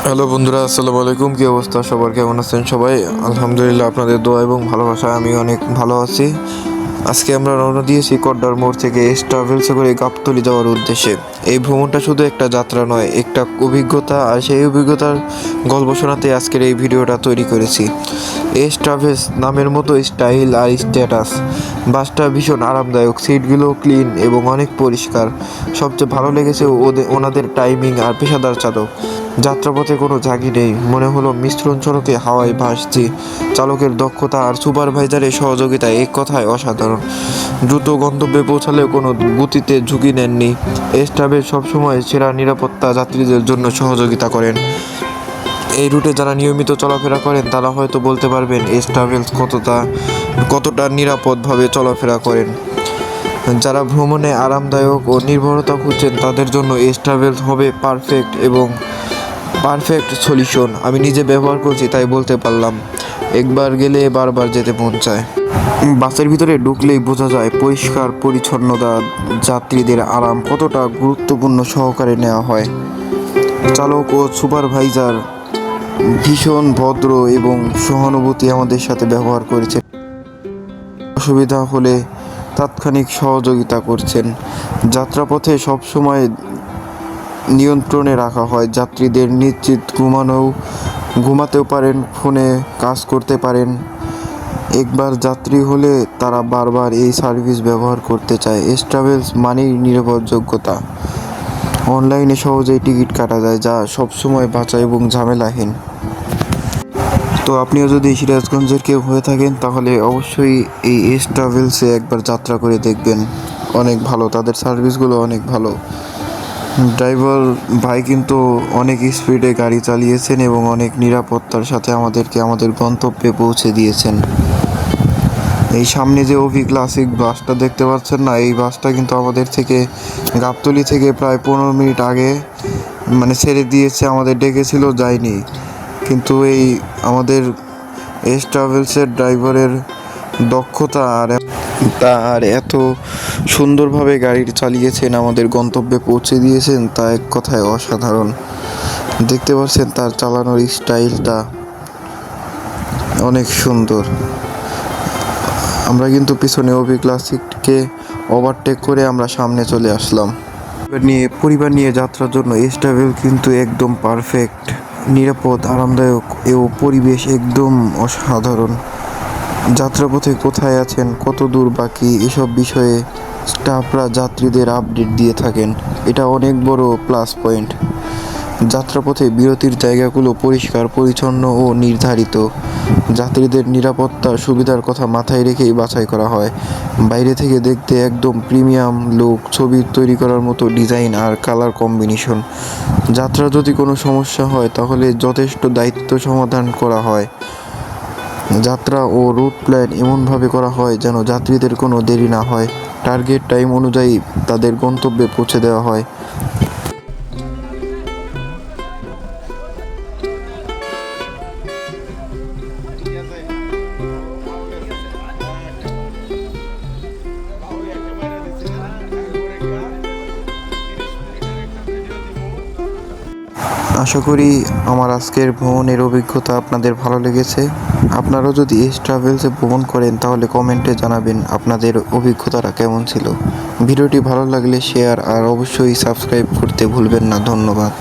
Hello বন্ধুরা, আসসালামু আলাইকুম। কী অবস্থা সবার, কেমন আছেন সবাই? আলহামদুলিল্লাহ, আপনাদের দোয়া এবং ভালোবাসা আমি অনেক ভালো আছি। আজকে আমরা রওনা দিয়েছি কড্ডার মোড় থেকে এস ট্রাভেলসে করে গাবতলী যাওয়ার উদ্দেশ্যে। এই ভ্রমণটা শুধু একটা যাত্রা নয়, একটা অভিজ্ঞতা, আর সেই অভিজ্ঞতার গল্প শোনাতে আজকের এই ভিডিওটা তৈরি করেছি। এস ট্রাভেলস নামের মতো স্টাইল আর স্ট্যাটাস। বাসটা ভীষণ আরামদায়ক, সিটগুলো ক্লিন এবং অনেক পরিষ্কার। সবচেয়ে ভালো লেগেছে ওনাদের টাইমিং আর পেশাদার চালক। যাত্রাপথে কোনো ঝাঁকি নেই, মনে হলো মিশ্রণ সড়কে হাওয়ায় ভাসছি। চালকের দক্ষতা আর সুপারভাইজারের সহযোগিতা এক কথায় অসাধারণ। দ্রুত গন্তব্যে পৌঁছালেও কোনো গতিতে ঝুঁকি নেননি। এস ট্রাভেল সবসময় সেরা নিরাপত্তা যাত্রীদের জন্য সহযোগিতা করেন। এই রুটে যারা নিয়মিত চলাফেরা করেন তারা হয়তো বলতে পারবেন এস ট্রাভেলস কতটা নিরাপদভাবে চলাফেরা করেন। যারা ভ্রমণে আরামদায়ক ও নির্ভরতা খুঁজছেন তাদের জন্য এস ট্রাভেলস হবে পারফেক্ট সলিউশন। আমি নিজে ব্যবহার করছি তাই বলতে পারলাম, একবার গেলে বারবার যেতে মন চায়। বাসের ভিতরে ঢুকলেই বোঝা যায় পরিষ্কার পরিচ্ছন্নতা, যাত্রীদের আরাম কতটা গুরুত্বপূর্ণ সহকারে নেওয়া হয়। চালক ও সুপারভাইজার ভীষণ ভদ্র এবং সহানুভূতি আমাদের সাথে ব্যবহার করেছেন। অসুবিধা হলে তাৎক্ষণিক সহযোগিতা করছেন। যাত্রাপথে সবসময় নিয়ন্ত্রণে রাখা হয় যাত্রীদের, নিশ্চিত ঘুমাতেও পারেন, ফোনে কাজ করতে পারেন। একবার যাত্রী হলে তারা বারবার এই সার্ভিস ব্যবহার করতে চায়। এস ট্রাভেলস মানেই নির্ভরযোগ্যতা। অনলাইনে সহজেই টিকিট কাটা যায়, যা সবসময় বাঁচা এবং ঝামেলাহীন। তো আপনিও যদি সিরাজগঞ্জের কেউ হয়ে থাকেন তাহলে অবশ্যই এই এস ট্রাভেলসে একবার যাত্রা করে দেখবেন। অনেক ভালো, তাদের সার্ভিসগুলো অনেক ভালো। ড্রাইভার ভাই কিন্তু অনেক স্পিডে গাড়ি চালিয়েছেন এবং অনেক নিরাপত্তার সাথে আমাদেরকে আমাদের গন্তব্যে পৌঁছে দিয়েছেন। এই সামনে যে অভি ক্লাসিক বাসটা দেখতে পাচ্ছেন না, এই বাসটা কিন্তু আমাদের থেকে গাবতলী থেকে প্রায় 15 মিনিট আগে ছেড়ে দিয়েছে। আমাদের ডেকেছিল, যায়নি। কিন্তু এই আমাদের এস ট্রাভেলসের ড্রাইভারের দক্ষতা আর এত সুন্দরভাবে গাড়ি চালিয়েছেন, আমাদের গন্তব্যে পৌঁছে দিয়েছেন, তা এক কথায় অসাধারণ। দেখতে পাচ্ছেন তার চালানোর স্টাইলটা অনেক সুন্দর। আমরা কিন্তু পিছনে অভি ক্লাসিককে ওভারটেক করে আমরা সামনে চলে আসলাম। পরিবার নিয়ে যাত্রার জন্য এস ট্রাভেল কিন্তু একদম পারফেক্ট। নিরাপদ, আরামদায়ক ও পরিবেশ একদম অসাধারণ। যাত্রাপথে কোথায় আছেন, কত দূর বাকি, এসব বিষয়ে স্টাফরা যাত্রীদের আপডেট দিয়ে থাকেন। এটা অনেক বড় প্লাস পয়েন্ট। যাত্রাপথে বিরতির জায়গাগুলো পরিষ্কার পরিচ্ছন্ন ও নির্ধারিত। যাত্রীদের নিরাপত্তার সুবিধার কথা মাথায় রেখেই বাছাই করা হয়। বাইরে থেকে দেখতে একদম প্রিমিয়াম লুক, ছবি তৈরি করার মতো ডিজাইন আর কালার কম্বিনেশন। যাত্রা যদি কোনো সমস্যা হয় তাহলে যথেষ্ট দায়িত্ব সমাধান করা হয়। যাত্রা ও রুট প্ল্যান এমনভাবে করা হয় যেন যাত্রীদের কোনো দেরি না হয়। টার্গেট টাইম অনুযায়ী তাদের গন্তব্যে পৌঁছে দেওয়া হয়। আশা করি আমার আজকের ভ্রমণের অভিজ্ঞতা আপনাদের ভালো লেগেছে। আপনারাও যদি এস ট্রাভেলসে ভ্রমণ করেন তাহলে কমেন্টে জানাবেন আপনাদের অভিজ্ঞতাটা কেমন ছিল। ভিডিওটি ভালো লাগলে শেয়ার আর অবশ্যই সাবস্ক্রাইব করতে ভুলবেন না। ধন্যবাদ।